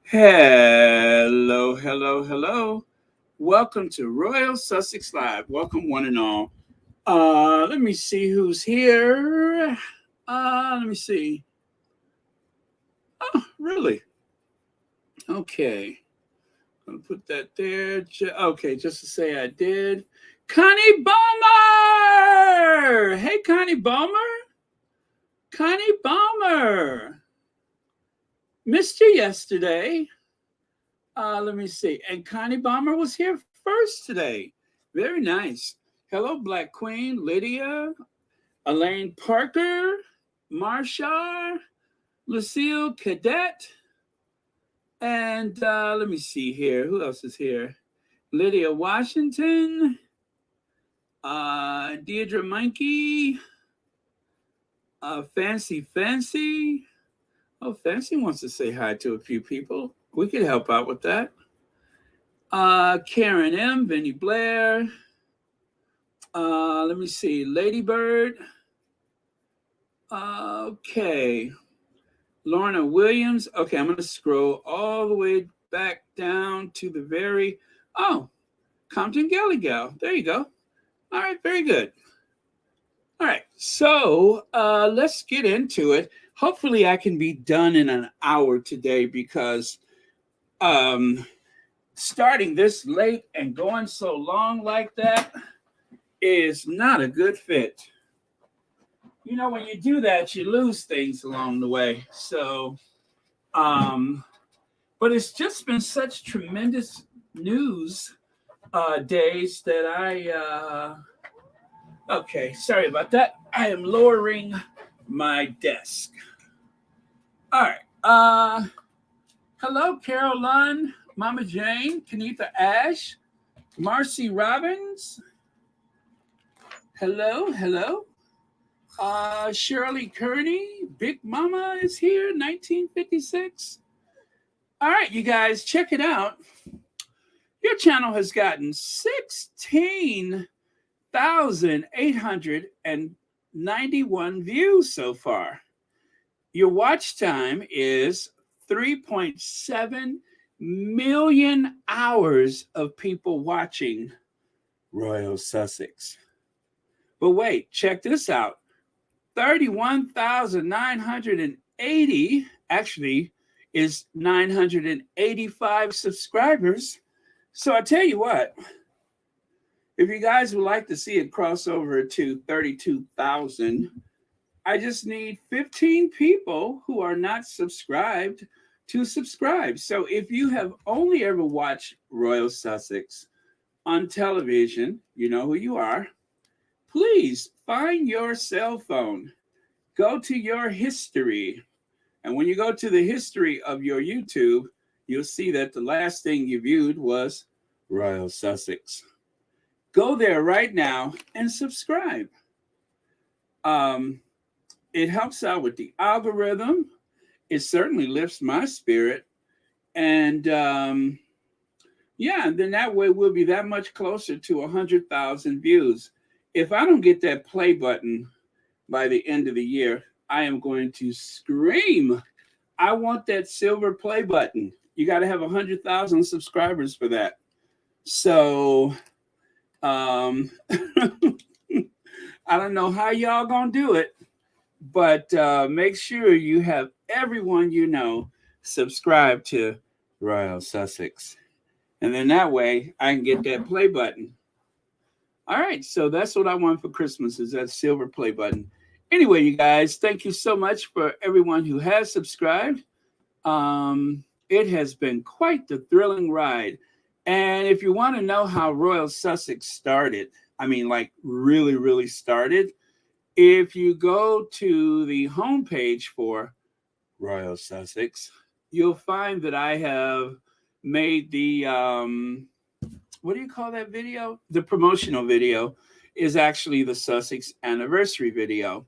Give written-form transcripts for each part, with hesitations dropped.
Hello, hello, hello. Welcome to Royal Sussex Live. Welcome, one and all. Let me see who's here. Let me see. Oh, really? Okay. I'm gonna put that there. Okay, just to say I did. Connie Balmer! Hey, Connie Balmer. Connie Balmer. Missed you yesterday. Let me see. And Connie Balmer was here first today. Very nice. Hello, Black Queen, Lydia, Elaine Parker, Marshall, Lucille Cadet, and let me see here. Who else is here? Lydia Washington, Deirdre Monkey, Fancy Fancy. Oh, Fancy wants to say hi to a few people. We could help out with that. Karen M, Vinny Blair. Let me see. Ladybird. Okay. Lorna Williams. Okay, I'm going to scroll all the way back down to the very. Oh, Compton Galley Gal. There you go. All right, very good. All right, so let's get into it. Hopefully, I can be done in an hour today because um, starting this late and going so long like that is not a good fit. You know, when you do that, you lose things along the way. Um, but it's just been such tremendous news days that okay, sorry about that. I am lowering my desk. All right. Hello, Caroline, Mama Jane, Kenitha Ash, Marcy Robbins. Hello, hello. Shirley Kearney, Big Mama is here, 1956. All right, you guys, check it out. Your channel has gotten 16,891 views so far. Your watch time is 3.7 million hours of people watching Royal Sussex. But wait, check this out. 31,980 actually is 985 subscribers. So I tell you what, if you guys would like to see it cross over to 32,000, I just need 15 people who are not subscribed to subscribe. So if you have only ever watched Royal Sussex on television, you know who you are. Please find your cell phone, go to your history. And when you go to the history of your YouTube, you'll see that the last thing you viewed was Royal Sussex. Go there right now and subscribe. Um, it helps out with the algorithm. It certainly lifts my spirit. And yeah, and then that way we'll be that much closer to 100,000 views. If I don't get that play button by the end of the year, I am going to scream. I want that silver play button. You got to have 100,000 subscribers for that. So I don't know how y'all gonna do it, but make sure you have everyone you know subscribe to Royal Sussex, and then that way I can get that play button. All right, so that's what I want for Christmas is that silver play button. Anyway, you guys, thank you so much for everyone who has subscribed. It has been quite the thrilling ride. And if you want to know how Royal Sussex started, I mean, like really, really started, if you go to the homepage for Royal Sussex, you'll find that I have made the what do you call that video? The promotional video is actually the Sussex anniversary video.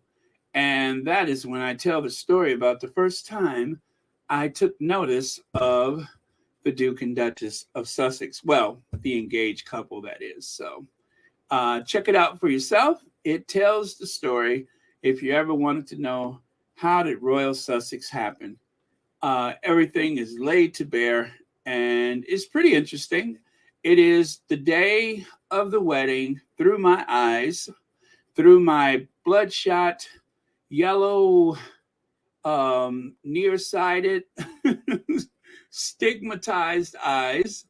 And that is when I tell the story about the first time I took notice of the Duke and Duchess of Sussex. Well, the engaged couple, that is. So check it out for yourself. It tells the story if you ever wanted to know how did Royal Sussex happen. Everything is laid to bear, and it's pretty interesting. It is the day of the wedding through my eyes, through my bloodshot, yellow, nearsighted, stigmatized eyes.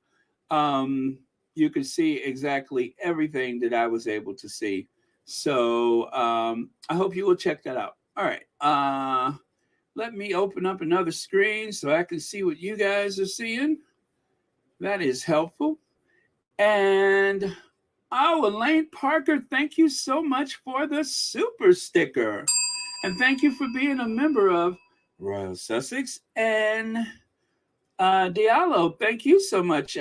Um, you could see exactly everything that I was able to see. So I hope you will check that out. All right. Let me open up another screen so I can see what you guys are seeing. That is helpful. And Elaine Parker, thank you so much for the super sticker. And thank you for being a member of Royal Sussex. And Diallo, thank you so much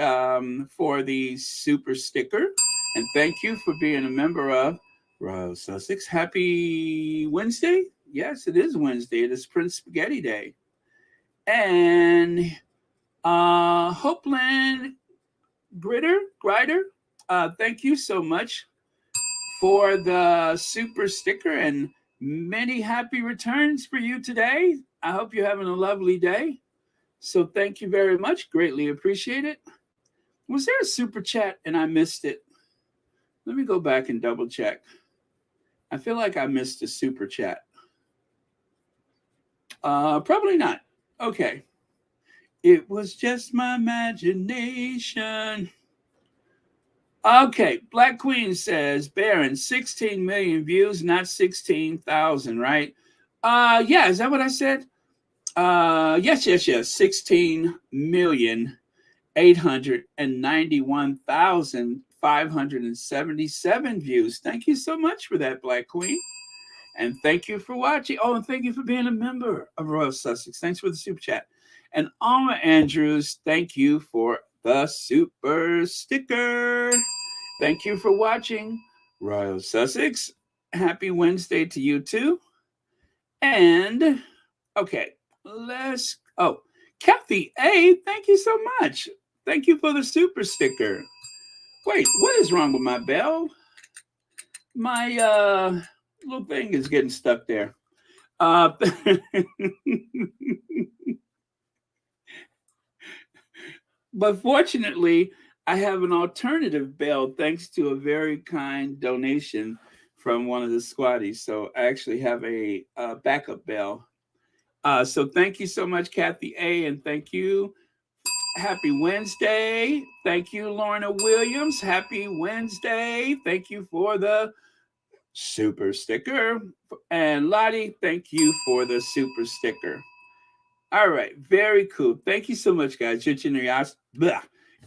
for the super sticker. And thank you for being a member of Royal Sussex. Happy Wednesday. Yes, it is Wednesday. It is Prince Spaghetti Day. And Hopeland Grider, thank you so much for the super sticker and many happy returns for you today. I hope you're having a lovely day. So thank you very much. Greatly appreciate it. Was there a super chat and I missed it? Let me go back and double check. I feel like I missed a super chat. Probably not. Okay. It was just my imagination. Okay, Black Queen says, Baron, 16 million views, not 16,000, right? Yeah, is that what I said? Yes. 16,891,577 views. Thank you so much for that, Black Queen. And thank you for watching. Oh, and thank you for being a member of Royal Sussex. Thanks for the super chat. And Alma Andrews, thank you for the super sticker. Thank you for watching Royal Sussex. Happy Wednesday to you too. And okay, Kathy A, thank you so much. Thank you for the super sticker. Wait, what is wrong with my bell? My little thing is getting stuck there. But fortunately, I have an alternative bell thanks to a very kind donation from one of the squatties. So I actually have a backup bell. So thank you so much, Kathy A, and thank you. Happy Wednesday. Thank you, Lorna Williams. Happy Wednesday. Thank you for the super sticker. And Lottie, thank you for the super sticker. All right, very cool. Thank you so much, guys. Your generosity.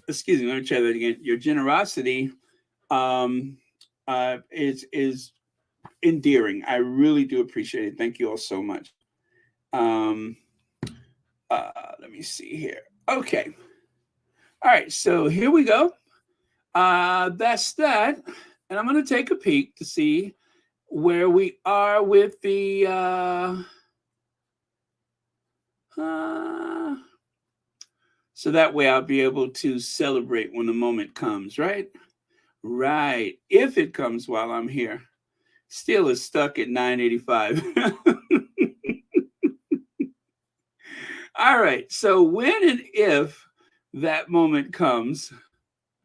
Excuse me. Let me try that again. Your generosity is endearing. I really do appreciate it. Thank you all so much. Um, let me see here. Okay. All right. So here we go. That's that. And I'm going to take a peek to see where we are with the. So that way I'll be able to celebrate when the moment comes, right? Right. If it comes while I'm here. Still is stuck at 985. All right. So when and if that moment comes,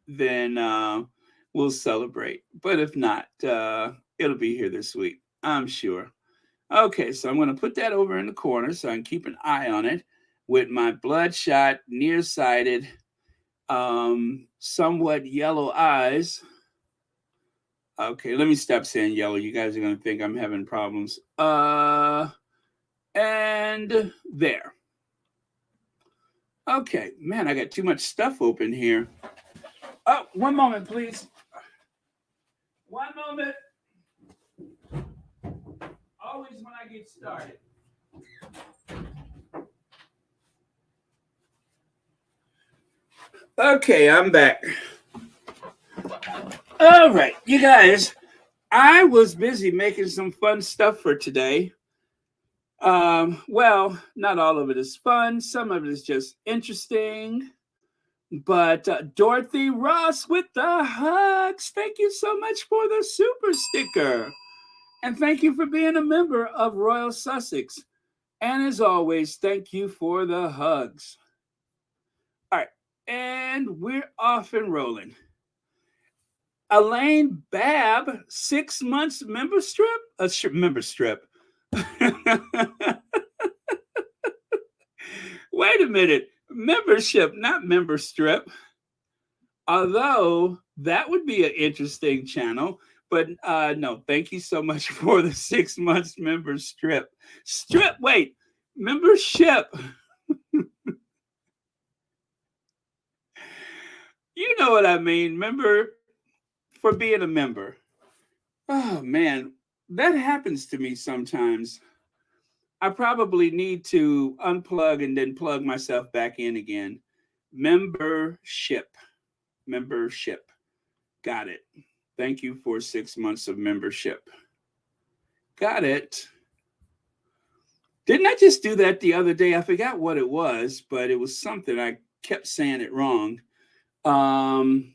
then we'll celebrate. But if not, it'll be here this week, I'm sure. Okay, so I'm going to put that over in the corner so I can keep an eye on it with my bloodshot, nearsighted, somewhat yellow eyes. Okay, let me stop saying yellow. You guys are going to think I'm having problems. And there. Okay, man, I got too much stuff open here. Oh, one moment, please. One moment. Always when I get started. Okay, I'm back. All right, you guys, I was busy making some fun stuff for today. Well, not all of it is fun. Some of it is just interesting. But Dorothy Ross with the hugs. Thank you so much for the super sticker. And thank you for being a member of Royal Sussex. And as always, thank you for the hugs. All right. And we're off and rolling. Elaine Babb, 6 months member strip? Member strip. Wait a minute. Membership, not member strip. Although that would be an interesting channel. But no, thank you so much for the 6 months member strip. Wait, membership. You know what I mean. Member for being a member. Oh man, that happens to me sometimes. I probably need to unplug and then plug myself back in again. Membership. Membership. Got it. Thank you for 6 months of membership. Got it. Didn't I just do that the other day? I forgot what it was, but it was something. I kept saying it wrong. Um,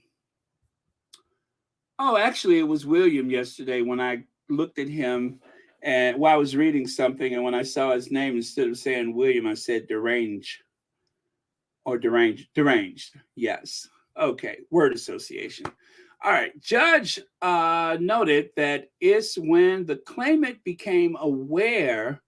oh, actually, it was William yesterday when I looked at him and while I was reading something, and when I saw his name, instead of saying William, I said deranged or deranged. Deranged. Yes. Okay. Word association. All right. Judge noted that it's when the claimant became aware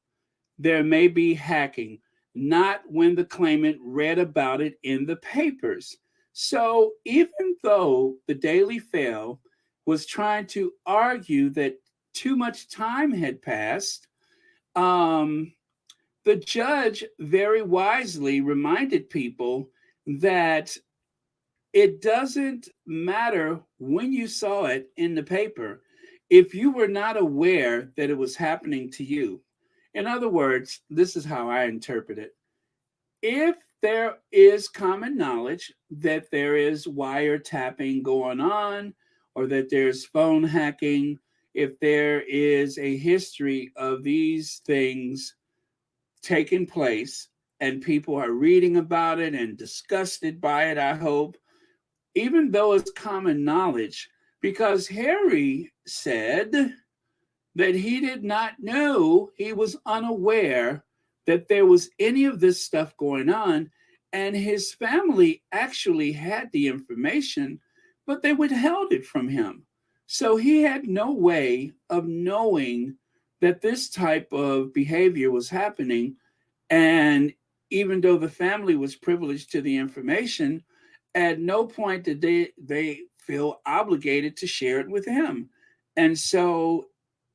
there may be hacking, not when the claimant read about it in the papers. So even though the Daily Fail was trying to argue that too much time had passed, um, the judge very wisely reminded people that it doesn't matter when you saw it in the paper if you were not aware that it was happening to you. In other words, this is how I interpret it. If there is common knowledge that there is wiretapping going on or that there's phone hacking, if there is a history of these things taking place and people are reading about it and disgusted by it, I hope, even though it's common knowledge, because Harry said that he did not know, he was unaware that there was any of this stuff going on. And his family actually had the information, but they withheld it from him. So he had no way of knowing that this type of behavior was happening. And even though the family was privileged to the information, at no point did they feel obligated to share it with him. And so,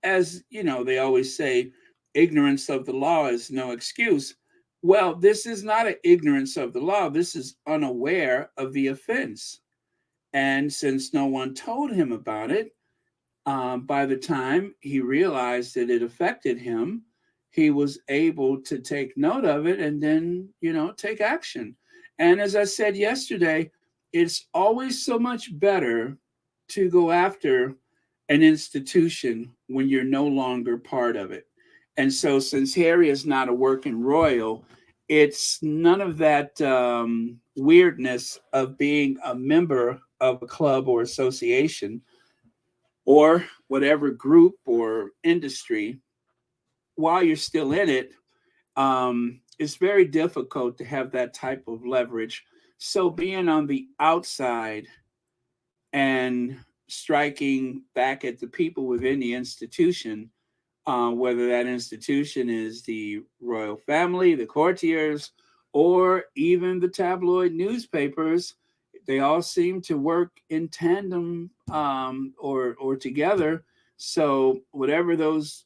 as you know, they always say, ignorance of the law is no excuse. Well, this is not an ignorance of the law. This is unaware of the offense. And since no one told him about it, by the time he realized that it affected him, he was able to take note of it and then, take action. And as I said yesterday, it's always so much better to go after an institution when you're no longer part of it. And so, since Harry is not a working royal, it's none of that weirdness of being a member of a club or association or whatever group or industry. While you're still in it, it's very difficult to have that type of leverage. So being on the outside and striking back at the people within the institution, whether that institution is the royal family, the courtiers, or even the tabloid newspapers, they all seem to work in tandem or together. So whatever those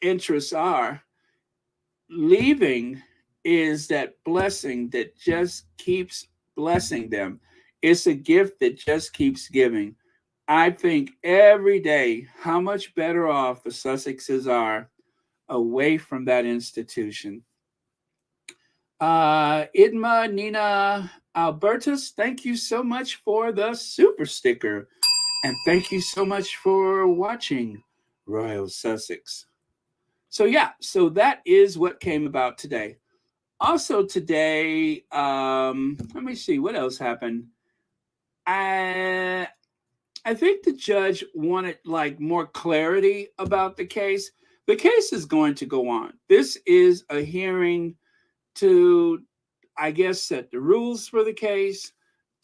interests are, leaving is that blessing that just keeps blessing them. It's a gift that just keeps giving. I think every day how much better off the Sussexes are away from that institution. Idma Nina Albertus, thank you so much for the super sticker. And thank you so much for watching Royal Sussex. So, yeah, so that is what came about today. Also today, let me see what else happened. I think the judge wanted like more clarity about the case, The case is going to go on. This is a hearing to, I guess, set the rules for the case,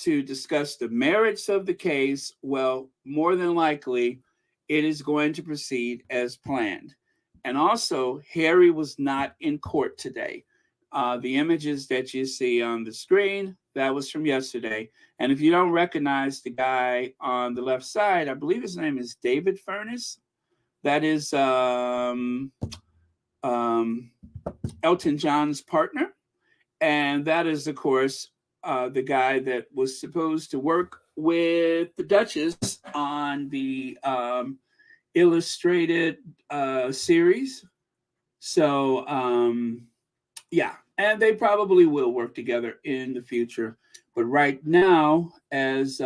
to discuss the merits of the case. Well, more than likely, it is going to proceed as planned. And also, Harry was not in court today. The images that you see on the screen, that was from yesterday. And if you don't recognize the guy on the left side, I believe his name is David Furness. That is um, Elton John's partner. And that is, of course, the guy that was supposed to work with the Duchess on the illustrated series. So, yeah, and they probably will work together in the future. But right now, as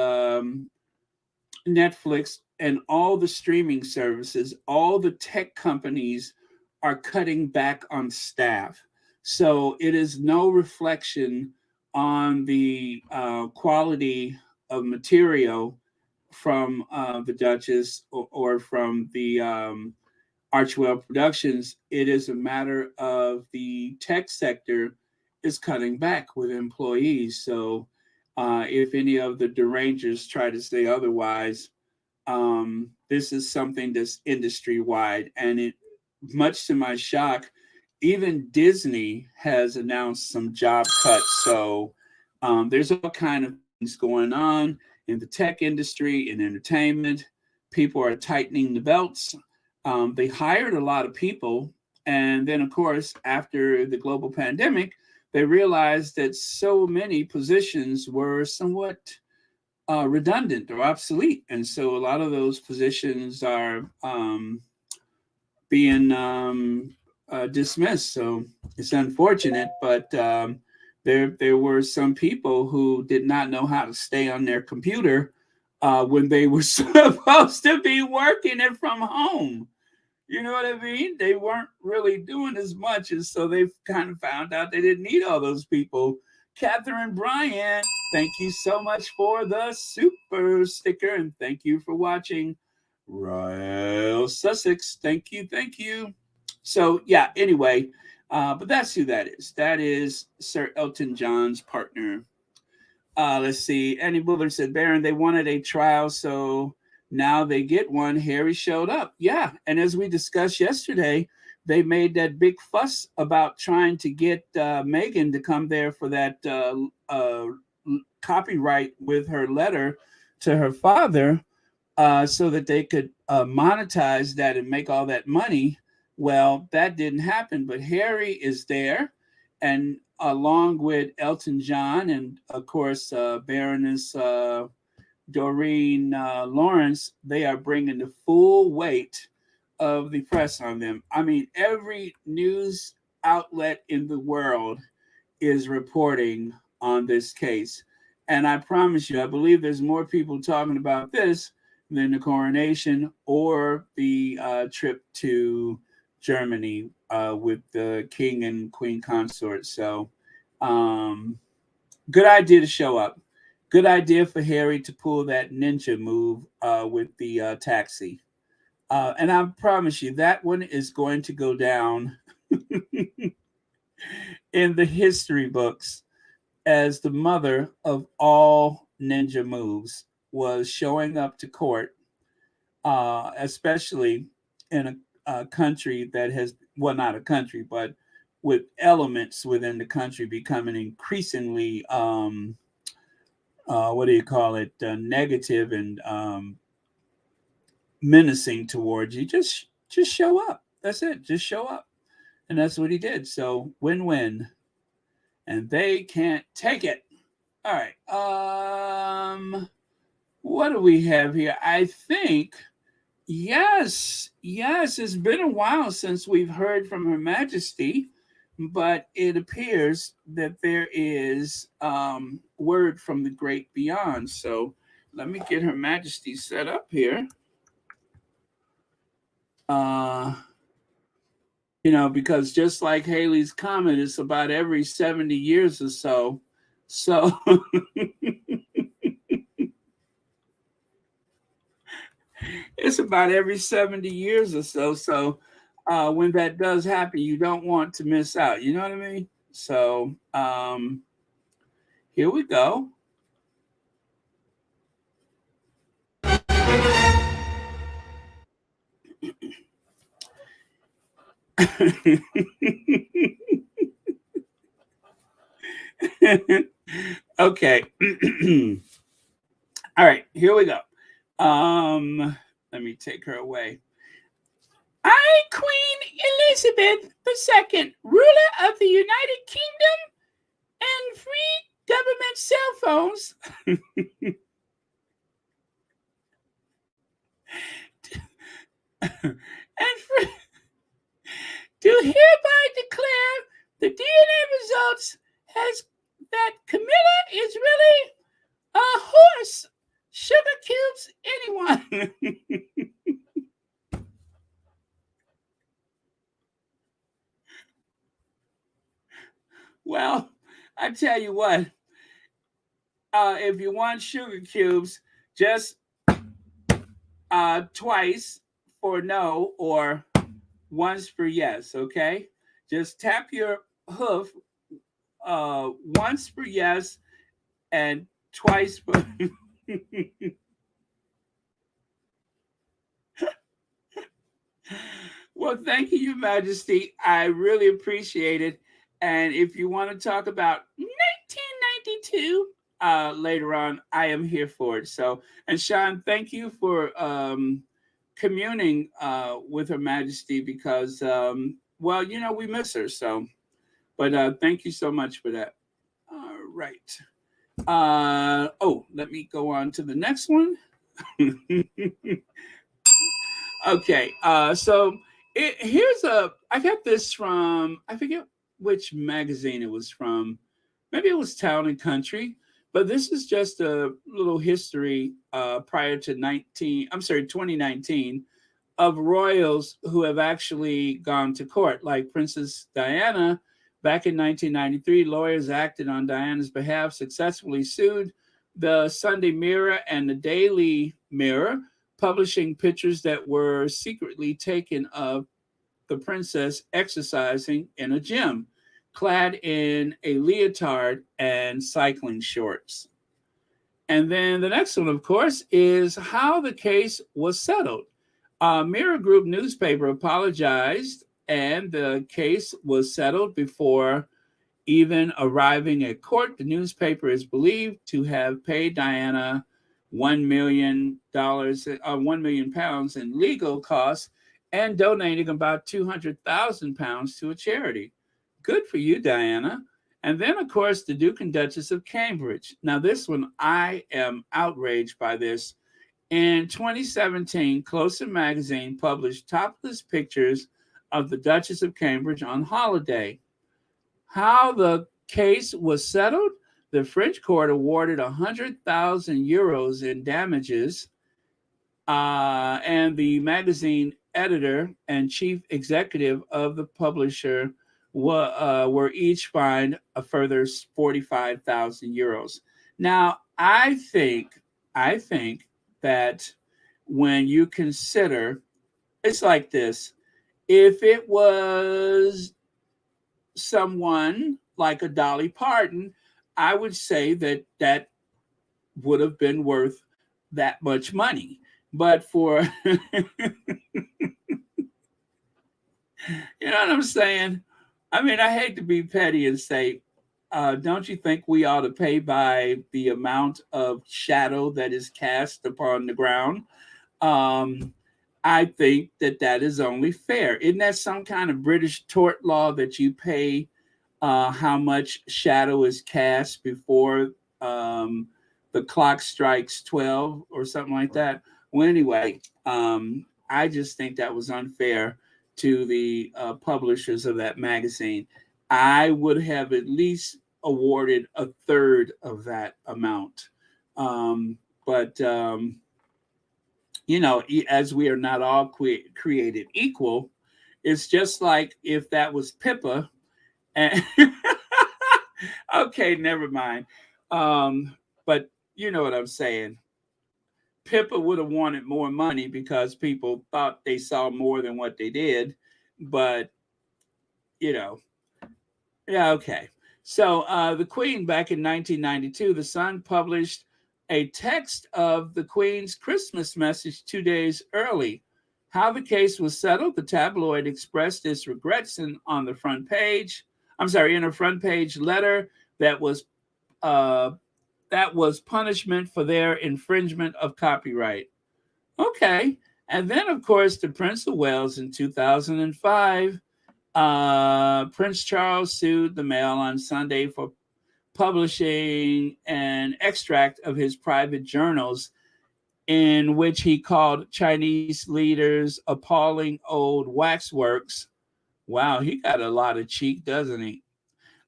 Netflix and all the streaming services, all the tech companies are cutting back on staff. So it is no reflection on the quality of material from the Duchess or from the Archwell Productions. It is a matter of the tech sector is cutting back with employees. So if any of the derangers try to say otherwise, this is something that's industry wide. And it, much to my shock, even Disney has announced some job cuts. So there's all kind of things going on in the tech industry, in entertainment. People are tightening the belts. They hired a lot of people. And then, of course, after the global pandemic, they realized that so many positions were somewhat redundant or obsolete. And so a lot of those positions are being dismissed. So it's unfortunate, but there were some people who did not know how to stay on their computer when they were supposed to be working it from home. You know what I mean? They weren't really doing as much, and so they kind of found out they didn't need all those people. Catherine Bryant, thank you so much for the super sticker, and thank you for watching. Royal Sussex, thank you, thank you. So yeah, anyway, but that's who that is. That is Sir Elton John's partner. Let's see. Annie Willard said, Baron, they wanted a trial, so now they get one. Harry showed up. Yeah. And as we discussed yesterday, they made that big fuss about trying to get Meghan to come there for that copyright with her letter to her father so that they could monetize that and make all that money. Well, that didn't happen, but Harry is there. And along with Elton John and, of course, Baroness Doreen Lawrence, they are bringing the full weight of the press on them. I mean, every news outlet in the world is reporting on this case. And I promise you, I believe there's more people talking about this than the coronation or the trip to Germany with the king and queen consort. So, good idea to show up. Good idea for Harry to pull that ninja move with the taxi. And I promise you, that one is going to go down in the history books as the mother of all ninja moves, was showing up to court, especially in a country that has, well, not a country, but with elements within the country becoming increasingly, what do you call it, negative and menacing towards you. Just show up. That's it. Just show up. And that's what he did. So win-win. And they can't take it. All right. What do we have here? I think, yes, it's been a while since we've heard from Her Majesty, but it appears that there is word from the great beyond. So let me get Her Majesty set up here. Uh, because just like Haley's Comet, it's about every 70 years or so. So it's about every 70 years or so. So when that does happen, you don't want to miss out. You know what I mean? So here we go. Okay. All right, here we go. Let me take her away. I, Queen Elizabeth II, ruler of the United Kingdom and free government cell phones, and free, do hereby declare the DNA results has that Camilla is really a horse. Sugar cubes anyone. Well, I tell you what, if you want sugar cubes, just twice for no or once for yes, okay? Just tap your hoof once for yes and twice for. Well, thank you, Your Majesty. I really appreciate it. And if you want to talk about 1992 later on, I am here for it. So, and Sean, thank you for communing with Her Majesty because, well, you know, we miss her. So, but thank you so much for that. All right. Oh, let me go on to the next one. Okay, so here's I got this from, I forget which magazine it was from. Maybe it was Town and Country, but this is just a little history prior to 2019 of royals who have actually gone to court, like Princess Diana. Back in 1993, lawyers acted on Diana's behalf, successfully sued the Sunday Mirror and the Daily Mirror, publishing pictures that were secretly taken of the princess exercising in a gym, clad in a leotard and cycling shorts. And then the next one, of course, is how the case was settled. Mirror Group newspaper apologized, and the case was settled before even arriving at court. The newspaper is believed to have paid Diana $1 million, £1 million in legal costs, and donating about £200,000 to a charity. Good for you, Diana. And then, of course, the Duke and Duchess of Cambridge. Now, this one, I am outraged by this. In 2017, Closer magazine published topless pictures of the Duchess of Cambridge on holiday. How the case was settled? The French court awarded 100,000 euros in damages, and the magazine editor and chief executive of the publisher were each fined a further 45,000 euros. Now, I think that when you consider, it's like this: if it was someone like a Dolly Parton, I would say that that would have been worth that much money. But for, you know what I'm saying? I mean, I hate to be petty and say, don't you think we ought to pay by the amount of shadow that is cast upon the ground? Um, I think that that is only fair. Isn't that some kind of British tort law that you pay how much shadow is cast before the clock strikes 12 or something like that? Well, anyway, I just think that was unfair to the publishers of that magazine. I would have at least awarded a third of that amount. But you know, as we are not all created equal, it's just like if that was Pippa. And okay, never mind. But you know what I'm saying. Pippa would have wanted more money because people thought they saw more than what they did. but yeah, okay. So the Queen, back in 1992, the Sun published a text of the Queen's Christmas message 2 days early. How the case was settled, the tabloid expressed its regrets on the front page. I'm sorry, in a front page letter that was uh, punishment for their infringement of copyright. Okay. And then, of course, the Prince of Wales in 2005, Prince Charles sued the Mail on Sunday for publishing an extract of his private journals in which he called Chinese leaders appalling old waxworks. Wow, he got a lot of cheek, doesn't he?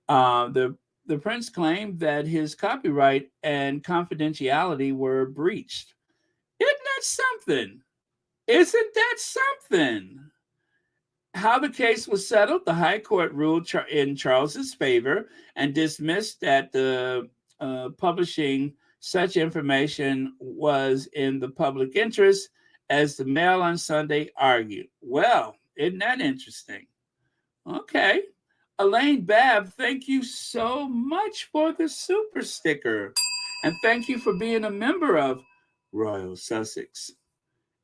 The prince claimed that his copyright and confidentiality were breached. Isn't that something? Isn't that something? How the case was settled, the High Court ruled in Charles's favor and dismissed that the publishing such information was in the public interest, as the Mail on Sunday argued. Well, isn't that interesting? Okay. Elaine Babb, thank you so much for the super sticker. And thank you for being a member of Royal Sussex.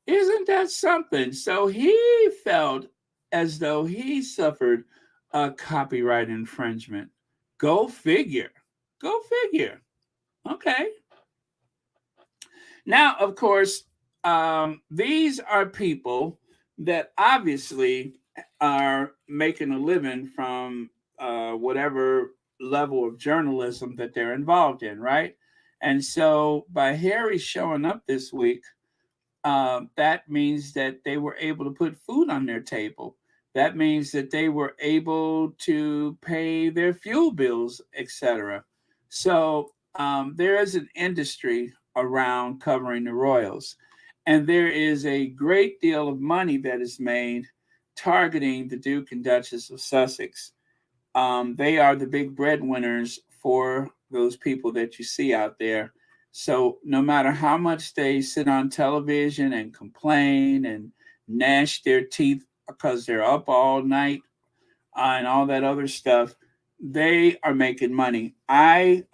Isn't that something? So he felt as though he suffered a copyright infringement. Go figure. Go figure. Okay. Now, of course, these are people that obviously are making a living from whatever level of journalism that they're involved in, right? And so by Harry showing up this week, that means that they were able to put food on their table. That means that they were able to pay their fuel bills, etc. So there is an industry around covering the royals, and there is a great deal of money that is made targeting the Duke and Duchess of Sussex. They are the big breadwinners for those people that you see out there. So no matter how much they sit on television and complain and gnash their teeth because they're up all night and all that other stuff, they are making money. I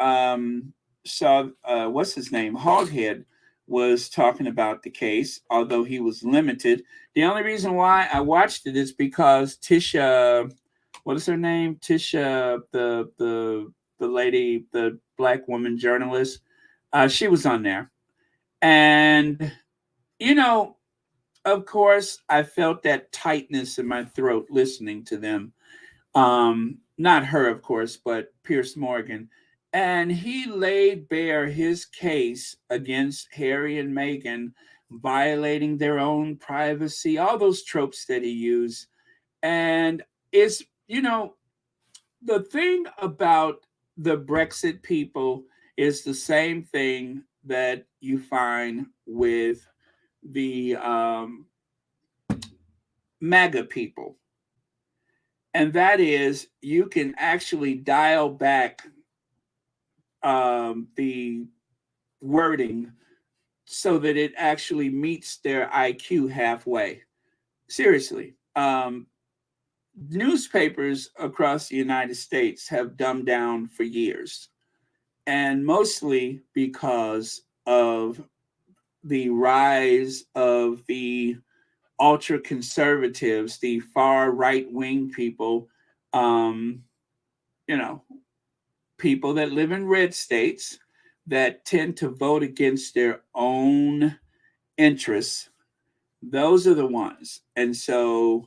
saw what's his name, Hoghead, was talking about the case, although he was limited. The only reason why I watched it is because Tisha, what is her name? Tisha, the lady, the black woman journalist, she was on there, and you know, of course, I felt that tightness in my throat listening to them. Not her, of course, but Pierce Morgan. And he laid bare his case against Harry and Meghan, violating their own privacy, all those tropes that he used. And it's, the thing about the Brexit people is the same thing that you find with the MAGA people. And that is, you can actually dial back the wording so that it actually meets their IQ halfway. Seriously. Newspapers across the United States have dumbed down for years, and mostly because of the rise of the ultra conservatives, the far right wing people, um, you know, people that live in red states that tend to vote against their own interests. Those are the ones. And so,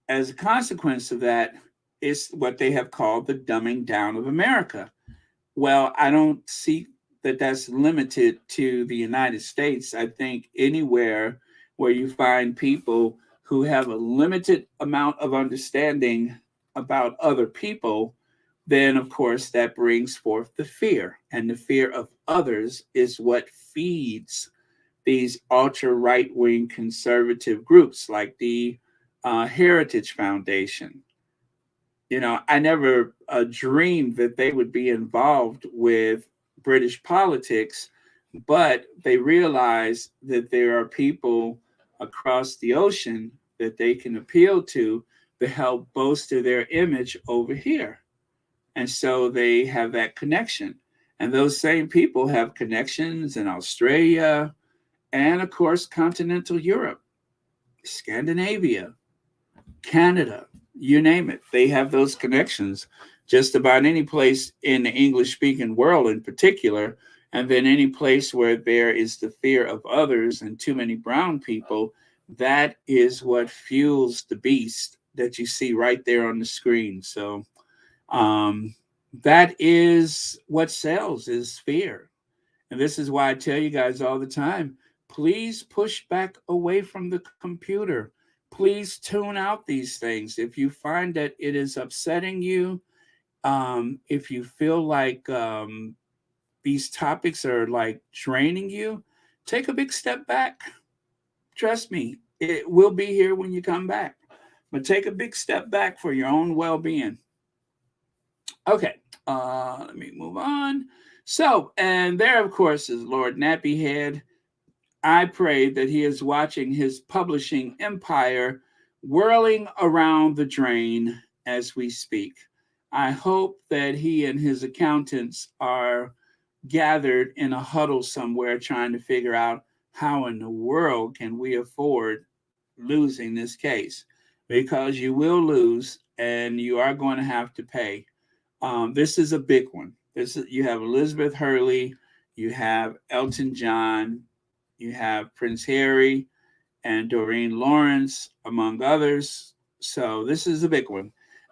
as a consequence of that, it's what they have called the dumbing down of America. Well, I don't see that that's limited to the United States. I think anywhere where you find people who have a limited amount of understanding about other people, then of course that brings forth the fear. And the fear of others is what feeds these ultra right wing conservative groups like the Heritage Foundation. I never dreamed that they would be involved with British politics, but they realize that there are people across the ocean that they can appeal to help bolster their image over here. And so they have that connection. And those same people have connections in Australia and, of course, continental Europe, Scandinavia, Canada, you name it. They have those connections just about any place in the English speaking world in particular. And then any place where there is the fear of others and too many brown people, that is what fuels the beast that you see right there on the screen. So um, that is what sells, is fear. And this is why I tell you guys all the time, please push back away from the computer. Please tune out these things. If you find that it is upsetting you, if you feel like these topics are like draining you, take a big step back. Trust me, it will be here when you come back. But take a big step back for your own well being. Okay, let me move on. So, and there, of course, is Lord Nappyhead. I pray that he is watching his publishing empire whirling around the drain as we speak. I hope that he and his accountants are gathered in a huddle somewhere trying to figure out how in the world can we afford losing this case, because you will lose and you are going to have to pay. This is a big one. You have Elizabeth Hurley, you have Elton John, you have Prince Harry and Doreen Lawrence, among others. So this is a big one.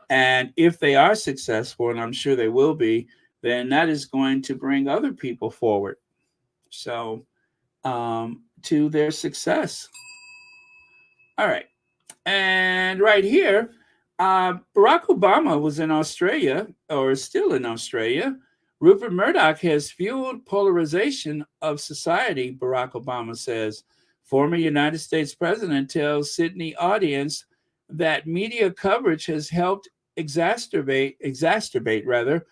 And if they are successful, and I'm sure they will be, then that is going to bring other people forward. So to their success. All right. And right here, Barack Obama was in Australia, or is still in Australia. Rupert Murdoch has fueled polarization of society, Barack Obama says. Former United States president tells Sydney audience that media coverage has helped exacerbate rather,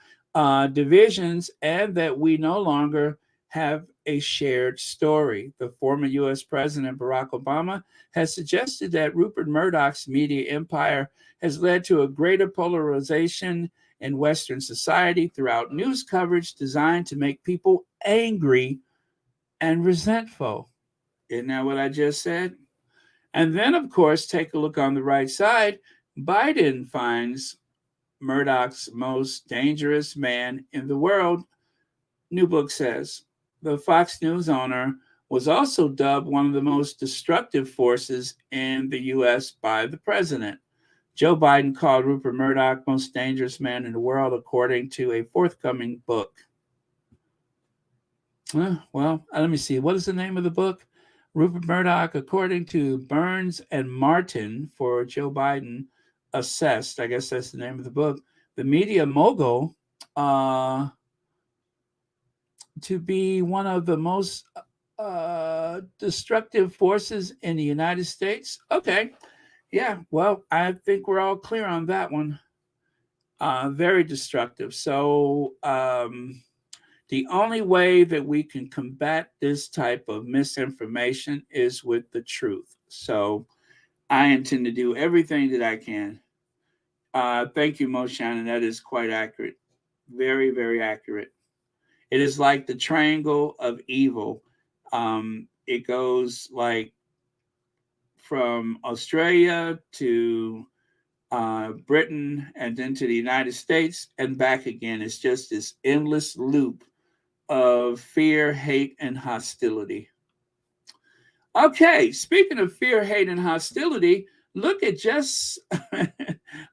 divisions, and that we no longer have a shared story. The former U.S. President Barack Obama has suggested that Rupert Murdoch's media empire has led to a greater polarization in Western society throughout news coverage designed to make people angry and resentful. Isn't that what I just said? And then, of course, take a look on the right side. Biden finds Murdoch's most dangerous man in the world, new book says. The Fox News owner was also dubbed one of the most destructive forces in the U.S. by the president. Joe Biden called Rupert Murdoch most dangerous man in the world, according to a forthcoming book. Well, let me see. What is the name of the book? Rupert Murdoch, according to Burns and Martin for Joe Biden, assessed, I guess that's the name of the book, the media mogul to be one of the most destructive forces in the United States. Okay. Yeah, well, I think we're all clear on that one. Very destructive. So the only way that we can combat this type of misinformation is with the truth. So I intend to do everything that I can. Thank you, Mo Shannon. That is quite accurate. Very, very accurate. It is like the triangle of evil. It goes like from Australia to Britain and then to the United States and back again. It's just this endless loop of fear, hate, and hostility. Okay, speaking of fear, hate, and hostility, look at just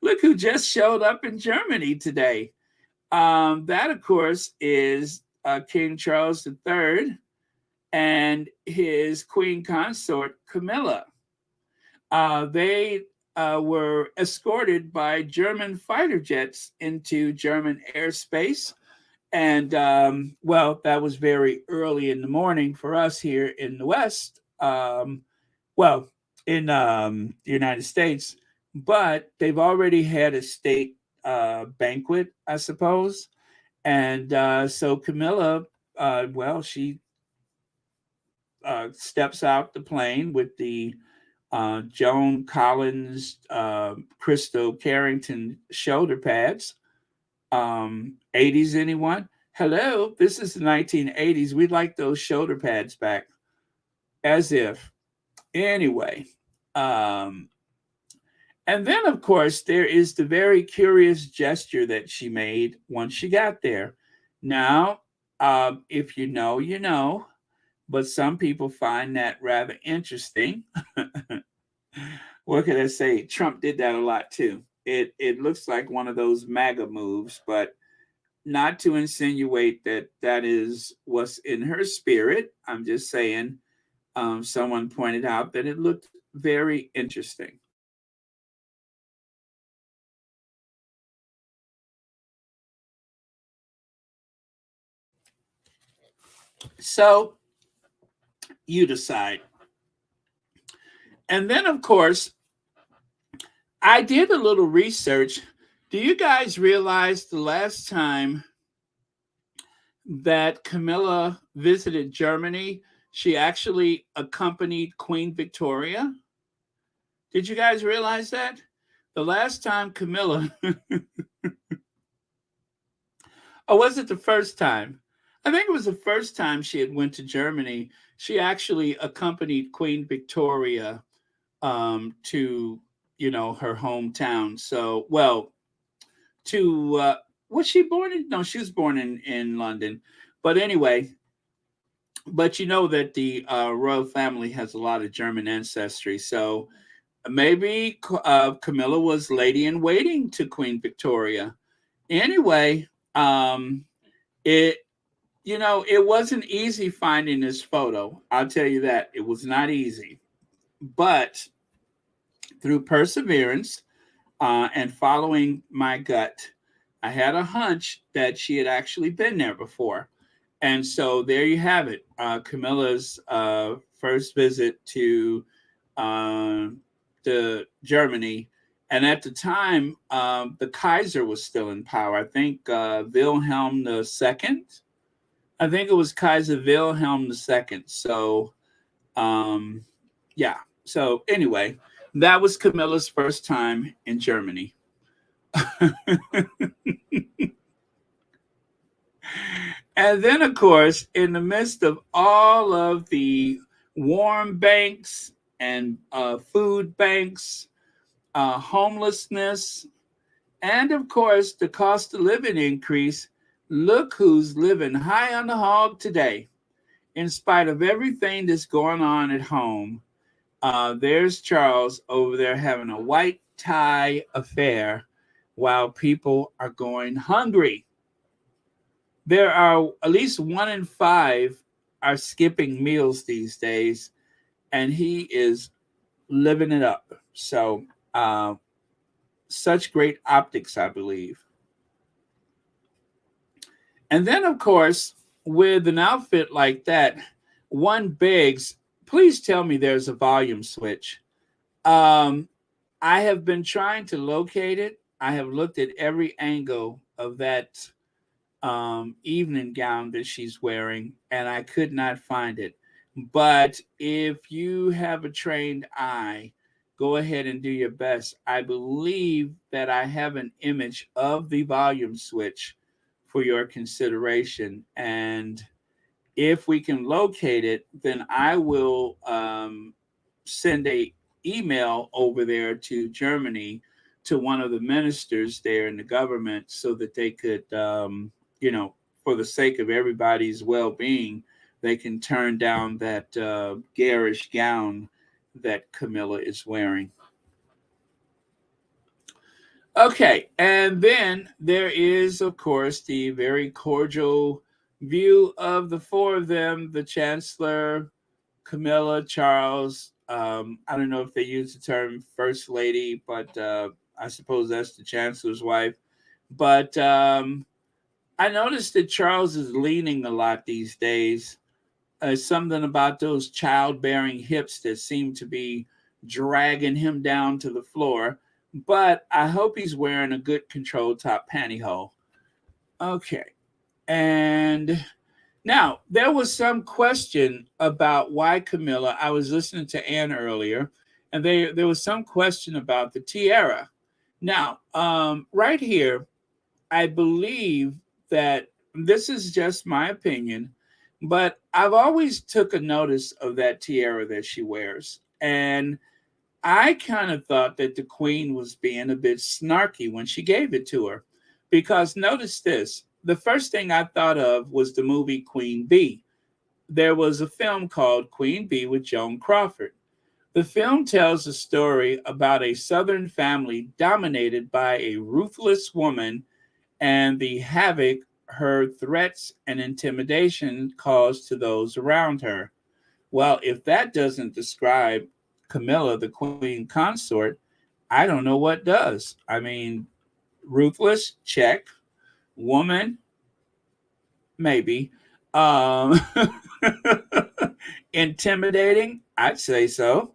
look who just showed up in Germany today. That, of course, is King Charles III and his queen consort, Camilla. They were escorted by German fighter jets into German airspace. And, well, that was very early in the morning for us here in the West. Well, in the United States. But they've already had a state banquet, I suppose. And so Camilla, well, she steps out the plane with the Joan Collins, Crystal Carrington shoulder pads. 80s, anyone? Hello, this is the 1980s. We'd like those shoulder pads back. As if. Anyway. Um, and then, of course, there is the very curious gesture that she made once she got there. Now, if you know, you know, but some people find that rather interesting. What can I say? Trump did that a lot too. It looks like one of those MAGA moves, but not to insinuate that that is what's in her spirit. I'm just saying, someone pointed out that it looked very interesting. So you decide. And then, of course, I did a little research. Do you guys realize the last time that Camilla visited Germany, she actually accompanied Queen Victoria? Did you guys realize that? The last time Camilla, or was it the first time? I think it was the first time she had went to Germany. She actually accompanied Queen Victoria to, her hometown. So, well, to was she born in? No, she was born in London. But anyway, but you know that the royal family has a lot of German ancestry. So maybe Camilla was lady in waiting to Queen Victoria. Anyway, it it wasn't easy finding this photo. I'll tell you that it was not easy, but through perseverance and following my gut, I had a hunch that she had actually been there before. And so there you have it. Camilla's first visit to uh, Germany. And at the time, the Kaiser was still in power. I think Wilhelm II. I think it was Kaiser Wilhelm II. So, yeah. So, anyway, that was Camilla's first time in Germany. And then, of course, in the midst of all of the warm banks and food banks, homelessness, and of course, the cost of living increase, look who's living high on the hog today. In spite of everything that's going on at home, there's Charles over there having a white tie affair while people are going hungry. There are at least 1 in 5 are skipping meals these days, and he is living it up. So, such great optics, I believe. And then, of course, with an outfit like that, one begs, please tell me there's a volume switch. Um, I have been trying to locate it. I have looked at every angle of that evening gown that she's wearing, and I could not find it. But if you have a trained eye, go ahead and do your best. I believe that I have an image of the volume switch for your consideration. And if we can locate it, then I will send a email over there to Germany to one of the ministers there in the government so that they could, for the sake of everybody's well-being, they can turn down that garish gown that Camilla is wearing. Okay, and then there is, of course, the very cordial view of the four of them: the Chancellor, Camilla, Charles. I don't know if they use the term First Lady, but I suppose that's the Chancellor's wife. But I noticed that Charles is leaning a lot these days. Something about those childbearing hips that seem to be dragging him down to the floor. But I hope he's wearing a good control top pantyhose. Okay. And now there was some question about why Camilla. I was listening to Anne earlier, and there was some question about the tiara. Now, right here, I believe that this is just my opinion, but I've always took a notice of that tiara that she wears, and I kind of thought that the queen was being a bit snarky when she gave it to her, because notice this: the first thing I thought of was the movie Queen Bee. There was a film called Queen Bee with Joan Crawford. The film tells a story about a Southern family dominated by a ruthless woman and the havoc her threats and intimidation caused to those around her. Well, if that doesn't describe Camilla, the queen consort, I don't know what does. I mean, ruthless, check. Woman, maybe. Um, intimidating, I'd say so.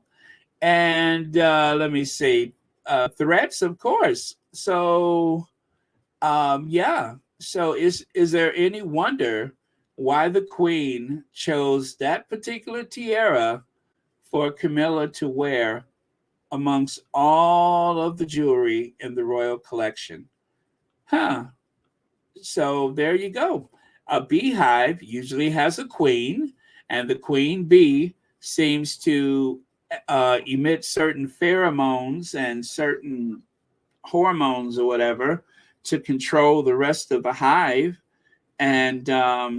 And let me see. Threats, of course. So yeah. So is there any wonder why the queen chose that particular tiara for Camilla to wear amongst all of the jewelry in the royal collection? Huh. So there you go. A beehive usually has a queen, and the queen bee seems to emit certain pheromones and certain hormones or whatever to control the rest of the hive. And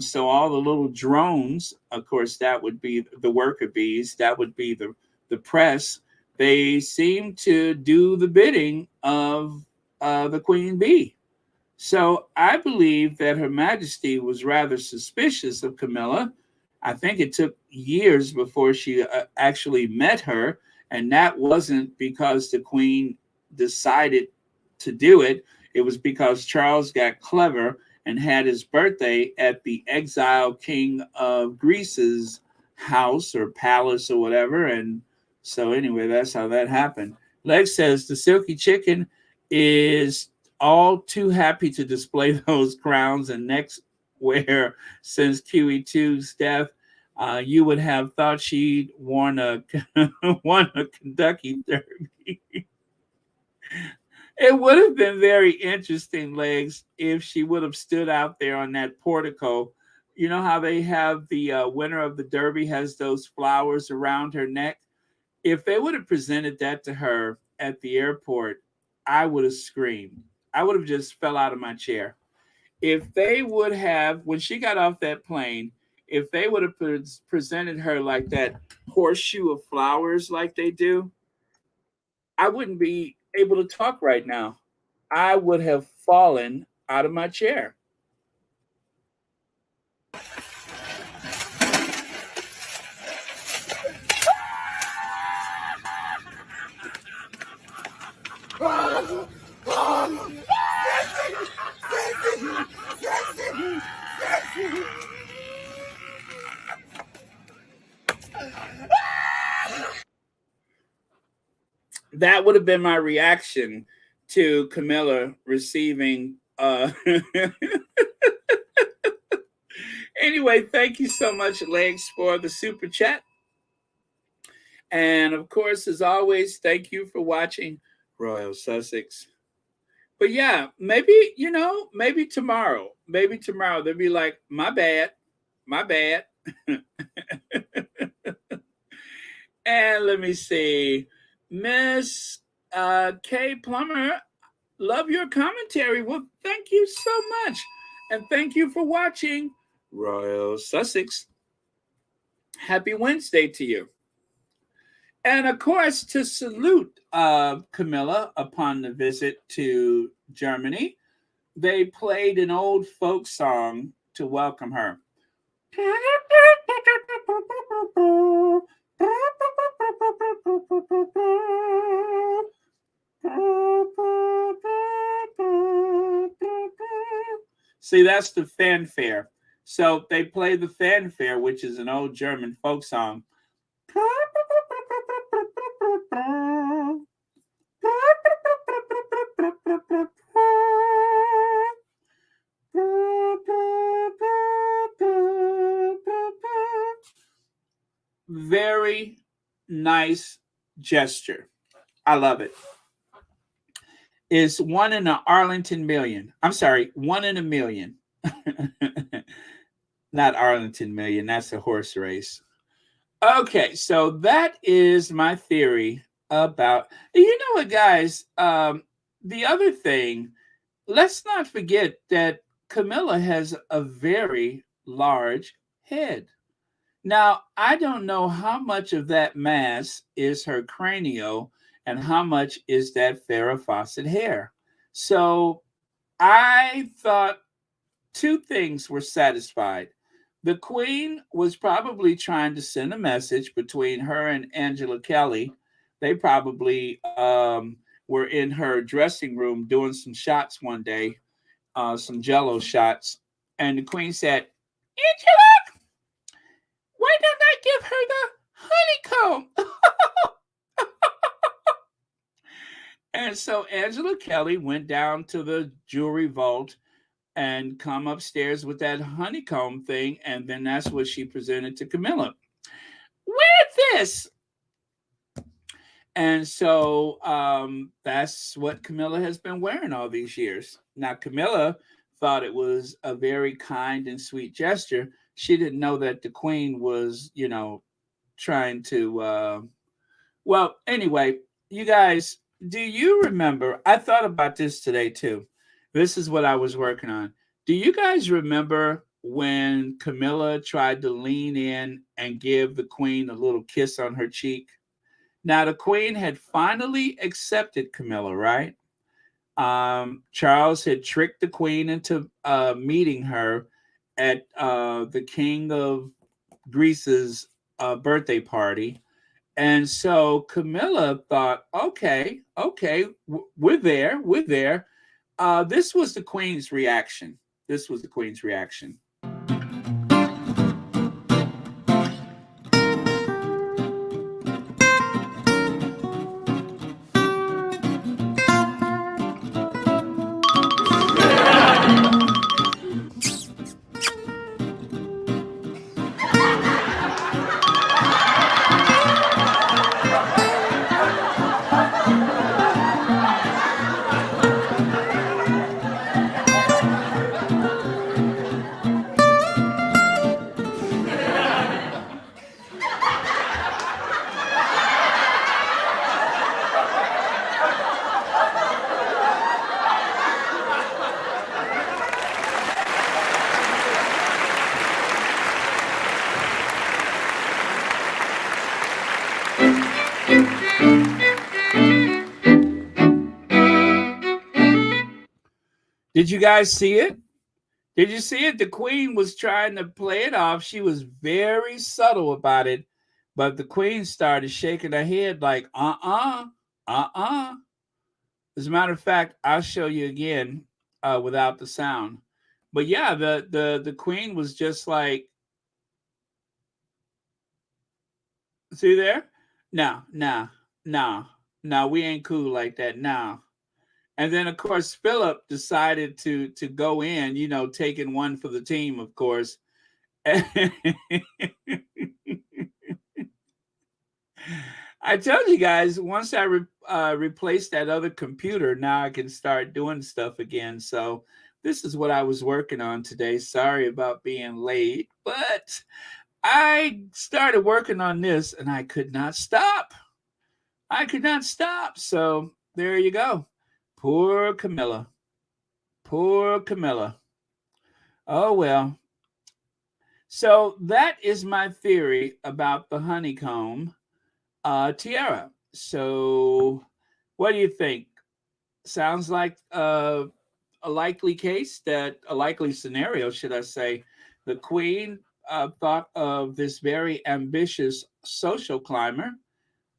so all the little drones, of course, that would be the worker bees, that would be the press. They seem to do the bidding of the queen bee. So I believe that Her Majesty was rather suspicious of Camilla. I think it took years before she actually met her, and that wasn't because the Queen decided to do it. It was because Charles got clever and had his birthday at the exiled king of Greece's house or palace or whatever. And so, anyway, that's how that happened. Lex says the Silky Chicken is all too happy to display those crowns and necks wear since QE2's death. You would have thought she'd worn a won a Kentucky Derby. It would have been very interesting, Legs, if she would have stood out there on that portico. You know how they have the winner of the Derby has those flowers around her neck? If they would have presented that to her at the airport, I would have screamed. I would have just fell out of my chair. If they would have, when she got off that plane, if they would have presented her like that horseshoe of flowers like they do, I wouldn't be able to talk right now. I would have fallen out of my chair. That would have been my reaction to Camilla receiving anyway, thank you so much, Legs, for the super chat. And of course, as always, thank you for watching Royal Sussex. But yeah, maybe, maybe tomorrow they'll be like, my bad, my bad. And let me see, Miss K Plummer, love your commentary. Well, thank you so much. And thank you for watching Royal Sussex. Happy Wednesday to you. And of course, to salute Camilla upon the visit to Germany, they played an old folk song to welcome her. See, that's the fanfare. So they play the fanfare, which is an old German folk song. Very nice gesture. I love it. Is one in a Arlington million. I'm sorry, one in a million. Not Arlington million. That's a horse race. Okay, so that is my theory about. You know what, guys? The other thing, let's not forget that Camilla has a very large head. Now, I don't know how much of that mass is her cranial and how much is that Farrah Fawcett hair. So I thought two things were satisfied. The Queen was probably trying to send a message between her and Angela Kelly. They probably were in her dressing room doing some shots one day, some jello shots. And the Queen said, Angela, why don't I give her the honeycomb? And so Angela Kelly went down to the jewelry vault and come upstairs with that honeycomb thing, and then that's what she presented to Camilla. Wear this. And so that's what Camilla has been wearing all these years. Now, Camilla thought it was a very kind and sweet gesture. She didn't know that the Queen was, trying to. Well, anyway, you guys, do you remember? I thought about this today too. This is what I was working on. Do you guys remember when Camilla tried to lean in and give the Queen a little kiss on her cheek? Now, the Queen had finally accepted Camilla, right? Charles had tricked the Queen into meeting her at the King of Greece's birthday party. And so Camilla thought, okay, we're there. This was the Queen's reaction. This was the Queen's reaction. Did you guys see it? Did you see it? The Queen was trying to play it off. She was very subtle about it, but the Queen started shaking her head like, uh-uh. As a matter of fact, I'll show you again without the sound. But yeah, the Queen was just like, see there? No, we ain't cool like that. No. And then of course Philip decided to go in, taking one for the team, of course. I told you guys once I replaced that other computer, now I can start doing stuff again. So this is what I was working on today. Sorry about being late, but I started working on this and I could not stop. I could not stop. So there you go. Poor Camilla. Poor Camilla. Oh well. So that is my theory about the honeycomb tiara. So what do you think? Sounds like a likely case, that a likely scenario, should I say. The Queen thought of this very ambitious social climber,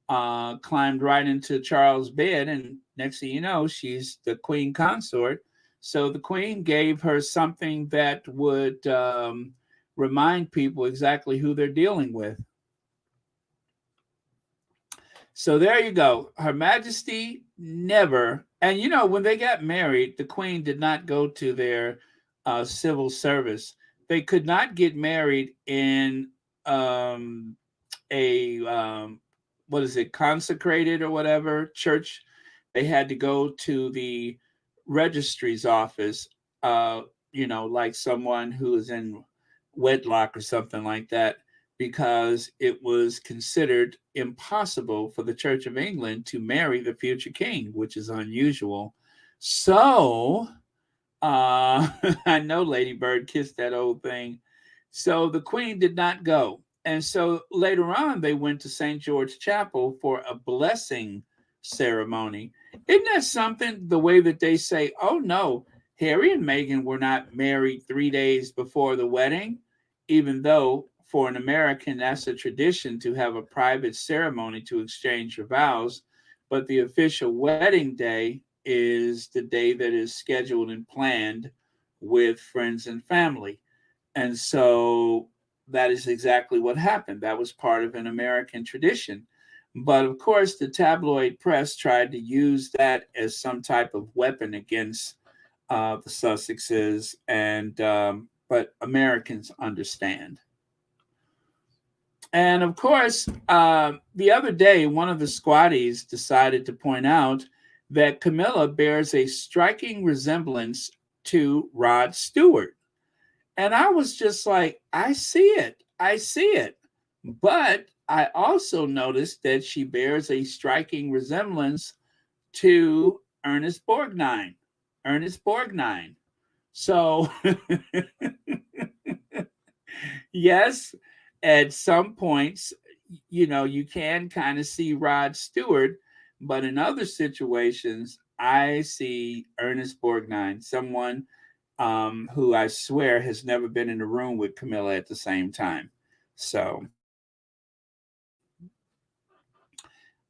climbed right into Charles' bed, and next thing you know, she's the Queen consort. So the Queen gave her something that would remind people exactly who they're dealing with. So there you go. Her Majesty never, and when they got married, the Queen did not go to their civil service. They could not get married in a what is it, consecrated or whatever church, they had to go to the registry's office, uh, like someone who is in wedlock or something like that, because it was considered impossible for the Church of England to marry the future king, which is unusual. So, I know Lady Bird kissed that old thing. So the queen did not go. And so later on, they went to St. George Chapel for a blessing ceremony. Isn't that something? The way that they say, oh no, Harry and Meghan were not married 3 days before the wedding, even though for an American, that's a tradition to have a private ceremony to exchange your vows. But the official wedding day is the day that is scheduled and planned with friends and family. And so that is exactly what happened. That was part of an American tradition. But of course, the tabloid press tried to use that as some type of weapon against the Sussexes, and but Americans understand. And of course, the other day, one of the squatties decided to point out that Camilla bears a striking resemblance to Rod Stewart. And I was just like, I see it. I see it. But I also noticed that she bears a striking resemblance to Ernest Borgnine. Ernest Borgnine. So, yes, at some points, you can kind of see Rod Stewart, but in other situations, I see Ernest Borgnine, someone who I swear has never been in a room with Camilla at the same time. So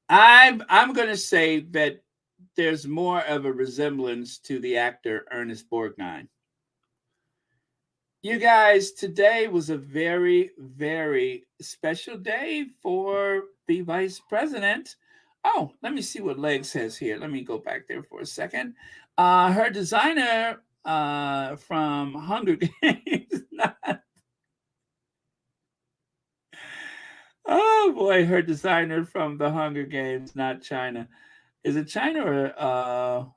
I'm going to say that there's more of a resemblance to the actor Ernest Borgnine. You guys, today was a very, very special day for the vice president. Oh, let me see what Leg says here. Let me go back there for a second. Her designer from Hunger Games. Oh boy, her designer from the Hunger Games, not China. Is it China or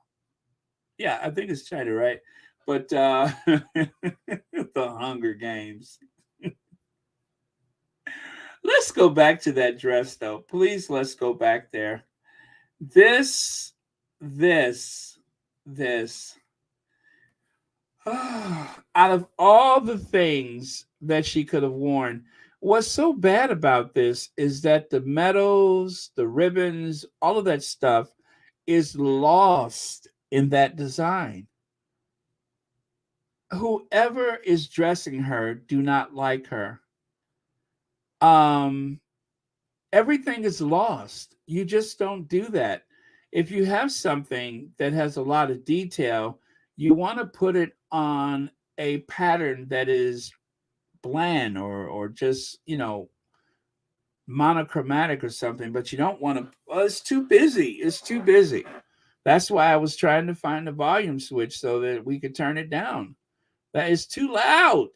yeah, I think it's China, right? But the Hunger Games. Let's go back to that dress though. Please, let's go back there. This, this, this. Out of all the things that she could have worn, what's so bad about this is that the medals, the ribbons, all of that stuff is lost in that design. Whoever is dressing her do not like her. Um Everything is lost. You just don't do that. If you have something that has a lot of detail, you want to put it on a pattern that is bland or just, monochromatic or something, but you don't want to, well, it's too busy. It's too busy. That's why I was trying to find the volume switch so that we could turn it down. That is too loud.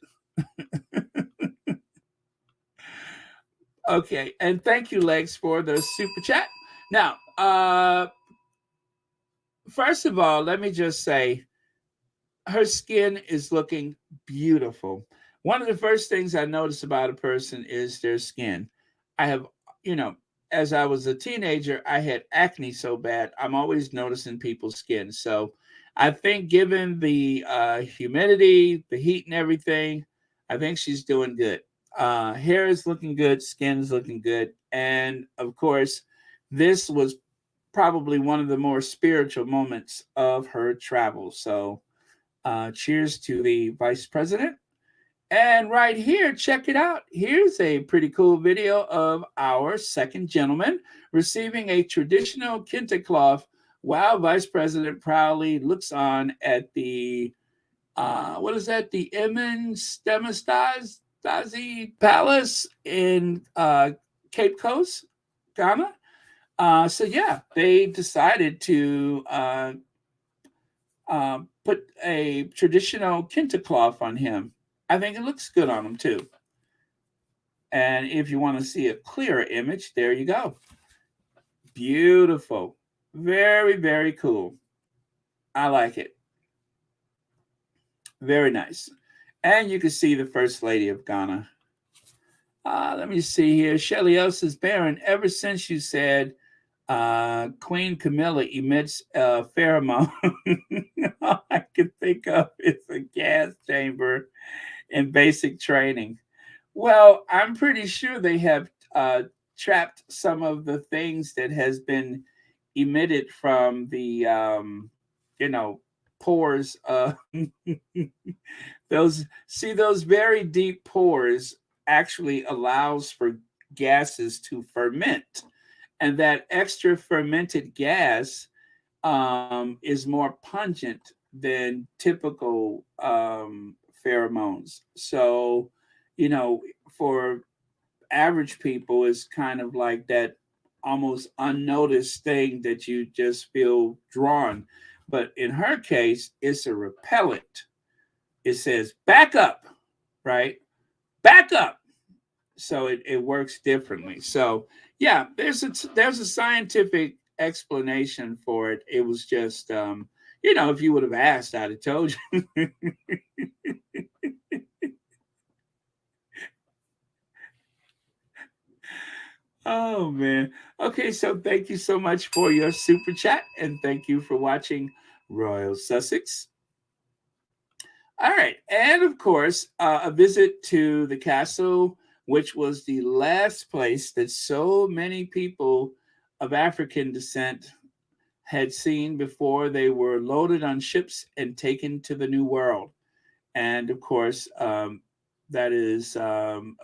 Okay, and thank you, Legs, for the super chat. Now, first of all, let me just say her skin is looking beautiful. One of the first things I notice about a person is their skin. I have, you know, as I was a teenager, I had acne so bad. I'm always noticing people's skin. So I think, given the humidity, the heat, and everything, I think she's doing good. Hair is looking good, skin is looking good. And of course, this was probably one of the more spiritual moments of her travel. So, cheers to the vice president. And right here, check it out. Here's a pretty cool video of our second gentleman receiving a traditional kente cloth while Vice President proudly looks on at the, what is that? The Emin Stemastasi Palace in Cape Coast, Ghana. So yeah, they decided to put a traditional kente cloth on him. I think it looks good on him too. And if you want to see a clearer image, there you go. Beautiful. Very, very cool. I like it. Very nice. And you can see the First Lady of Ghana. Let me see here. Shelly L says, Baron, ever since you said Queen Camilla emits a pheromone, all I can think of is a gas chamber in basic training. Well, I'm pretty sure they have trapped some of the things that has been emitted from the, you know, pores. Those very deep pores actually allows for gases to ferment, and that extra fermented gas is more pungent than typical pheromones. So, you know, for average people, it's kind of like that almost unnoticed thing that you just feel drawn. But in her case, it's a repellent. It says back up, right? Back up. So it works differently. So yeah, there's a scientific explanation for it. It was just you know, if you would have asked, I'd have told you. Oh man. Okay, so thank you so much for your super chat and thank you for watching Royal Sussex. All right, and of course, a visit to the castle, which was the last place that so many people of African descent had seen before they were loaded on ships and taken to the New World. And of course, that is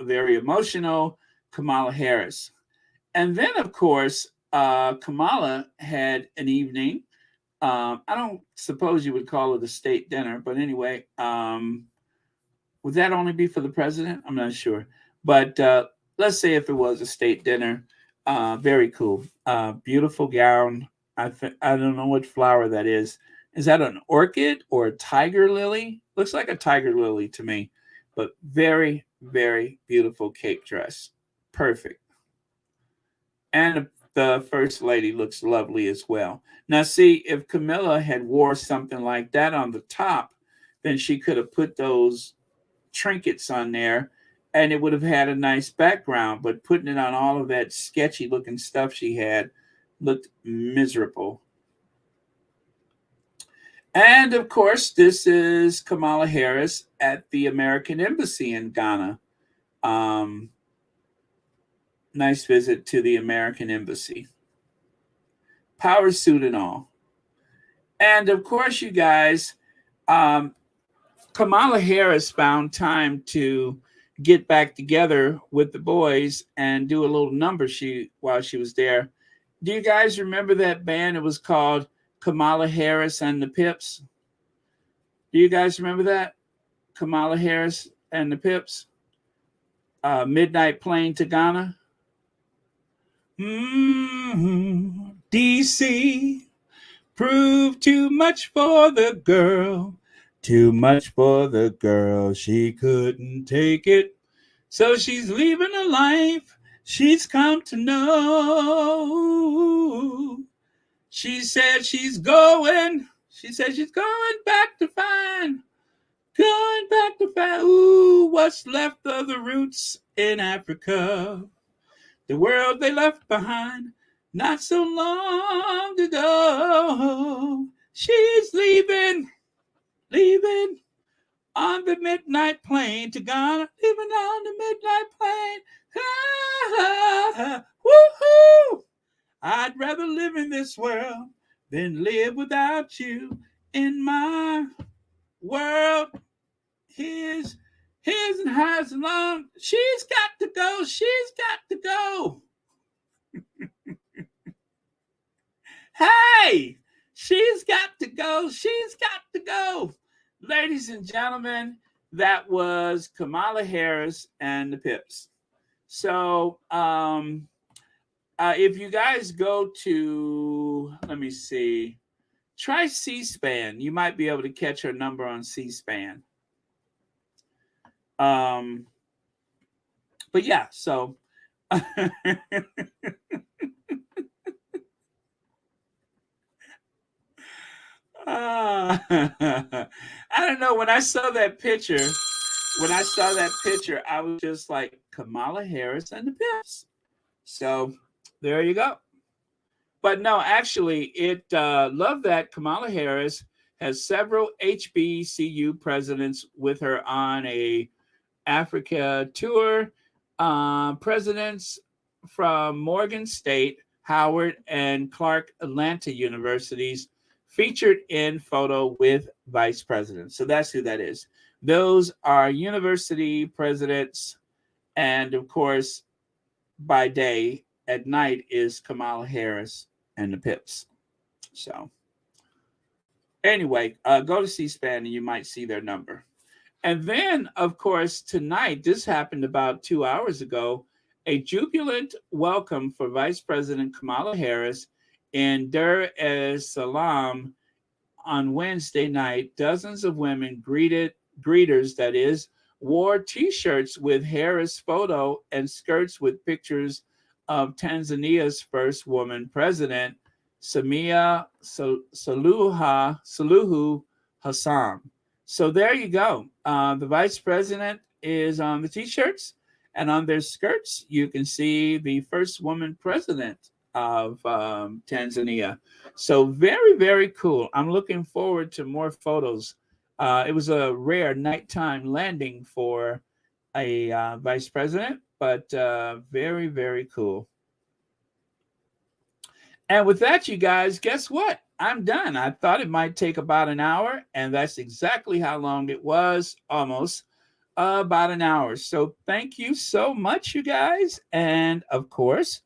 very emotional. Kamala Harris. And then, of course, Kamala had an evening. I don't suppose you would call it a state dinner, but anyway, would that only be for the president? I'm not sure. But let's say if it was a state dinner, very cool. Beautiful gown. I don't know what flower that is. Is that an orchid or a tiger lily? Looks like a tiger lily to me, but very, very beautiful cape dress. Perfect. And the first lady looks lovely as well. Now, see, if Camilla had wore something like that on the top, then she could have put those trinkets on there and it would have had a nice background. But putting it on all of that sketchy looking stuff she had looked miserable. And of course, this is Kamala Harris at the American Embassy in Ghana. Um, nice visit to the American Embassy. Power suit and all. And of course, you guys, um, Kamala Harris found time to get back together with the boys and do a little number while she was there. Do you guys remember that band? It was called Kamala Harris and the Pips. Do you guys remember that? Kamala Harris and the Pips. Midnight Plane to Ghana. DC proved too much for the girl. Too much for the girl. She couldn't take it. So she's leaving a life she's come to know. She said she's going. She said she's going back to find. Going back to find. Ooh, what's left of the roots in Africa. The world they left behind not so long ago. She's leaving, leaving on the midnight plane to Ghana, leaving on the midnight plane. Woohoo! I'd rather live in this world than live without you in my world. Here's and highs and long. She's got to go. She's got to go. Hey, she's got to go. She's got to go. Ladies and gentlemen, that was Kamala Harris and the Pips. So, if you guys go to, let me see, try C-SPAN. You might be able to catch her number on C-SPAN. But yeah, so I don't know. When I saw that picture, I was just like Kamala Harris and the Pips. So there you go. But no, actually, it love that Kamala Harris has several HBCU presidents with her on a Africa tour. Presidents from Morgan State, Howard, and Clark Atlanta universities featured in photo with vice presidents. So that's who that is. Those are university presidents. And of course, by day, at night is Kamala Harris and the Pips. So anyway, go to C-SPAN and you might see their number. And then, of course, tonight, this happened about 2 hours ago, a jubilant welcome for Vice President Kamala Harris in Dar es Salaam on Wednesday night. Dozens of women greeters, that is, wore T-shirts with Harris' photo and skirts with pictures of Tanzania's first woman president, Samia Suluhu Hassan. So there you go. The vice president is on the T-shirts, and on their skirts, you can see the first woman president of Tanzania. So very, very cool. I'm looking forward to more photos. It was a rare nighttime landing for a vice president, but very, very cool. And with that, you guys, guess what? I'm done. I thought it might take about an hour, and that's exactly how long it was, almost about an hour. So thank you so much, you guys. And of course,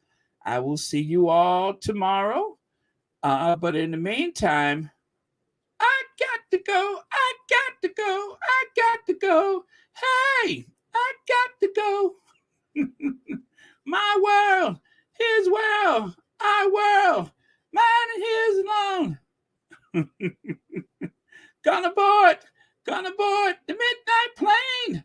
I will see you all tomorrow. But in the meantime, I got to go. I got to go. I got to go. Hey, I got to go. My world, his world, our world, mine and his alone. Gonna board the midnight plane.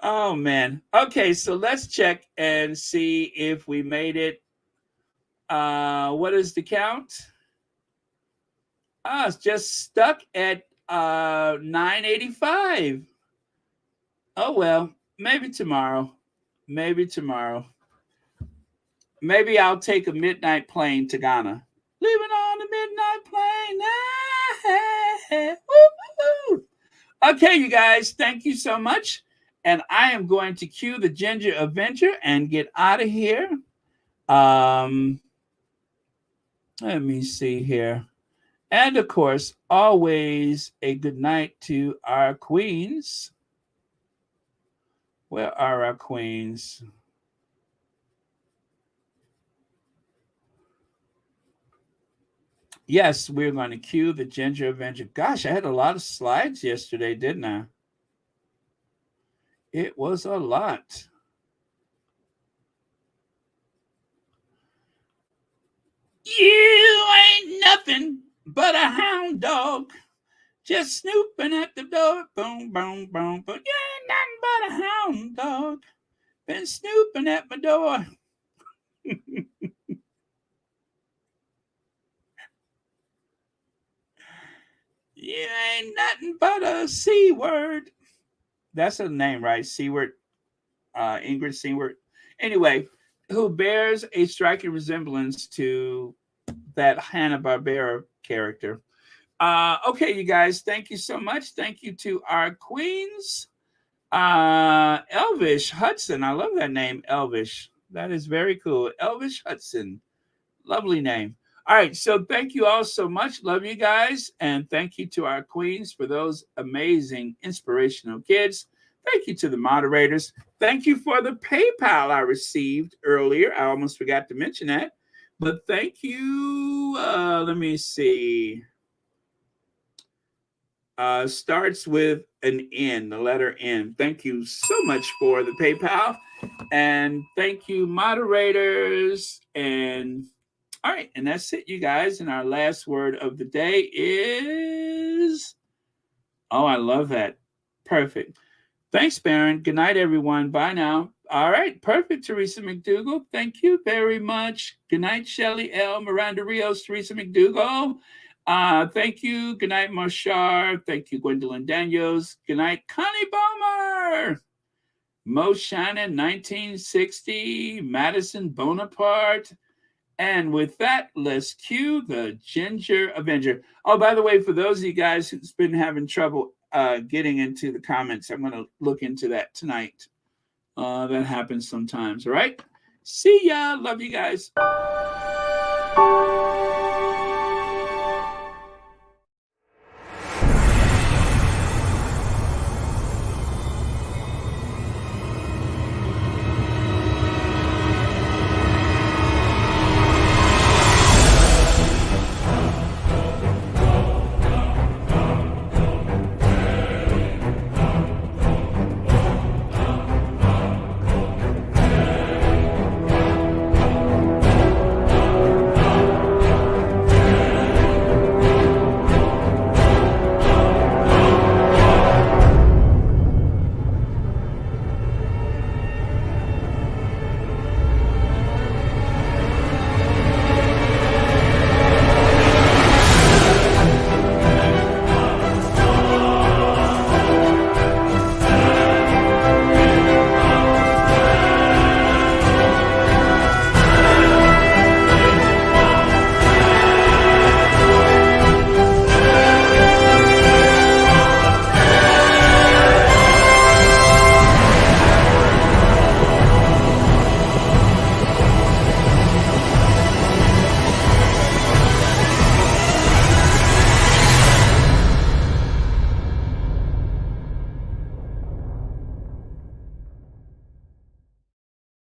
Oh man. Okay, so let's check and see if we made it. What is the count? It's just stuck at 985. Oh well, maybe tomorrow. Maybe tomorrow. Maybe I'll take a midnight plane to Ghana. Leaving on the midnight plane. Okay, you guys, thank you so much. And I am going to cue the Ginger Avenger and get out of here. Let me see here. And of course, always a good night to our queens. Where are our queens? Yes, we're going to cue the Ginger Avenger. Gosh, I had a lot of slides yesterday, didn't I? It was a lot. You ain't nothing but a hound dog, just snooping at the door. Boom, boom, boom, boom. You ain't nothing but a hound dog, been snooping at my door. You ain't nothing but a C word. That's a name, right? C word. Ingrid Seward. Anyway, who bears a striking resemblance to that Hanna-Barbera character. Okay, you guys, thank you so much. Thank you to our queens. Elvish Hudson. I love that name, Elvish. That is very cool. Elvish Hudson. Lovely name. All right, so thank you all so much. Love you guys. And thank you to our queens for those amazing, inspirational kids. Thank you to the moderators. Thank you for the PayPal I received earlier. I almost forgot to mention that. But thank you. Let me see. Starts with an N, the letter N. Thank you so much for the PayPal. And thank you, moderators. And all right, and that's it, you guys. And our last word of the day is, oh, I love that. Perfect. Thanks, Baron. Good night, everyone. Bye now. All right, perfect, Teresa McDougall. Thank you very much. Good night, Shelley L. Miranda Rios, Teresa McDougall. Thank you. Good night, Marshar. Thank you, Gwendolyn Daniels. Good night, Connie Bomer. Mo Shannon, 1960. Madison Bonaparte. And with that, let's cue the Ginger Avenger. Oh, by the way, for those of you guys who's been having trouble getting into the comments, I'm going to look into that tonight. That happens sometimes. All right. See ya. Love you guys.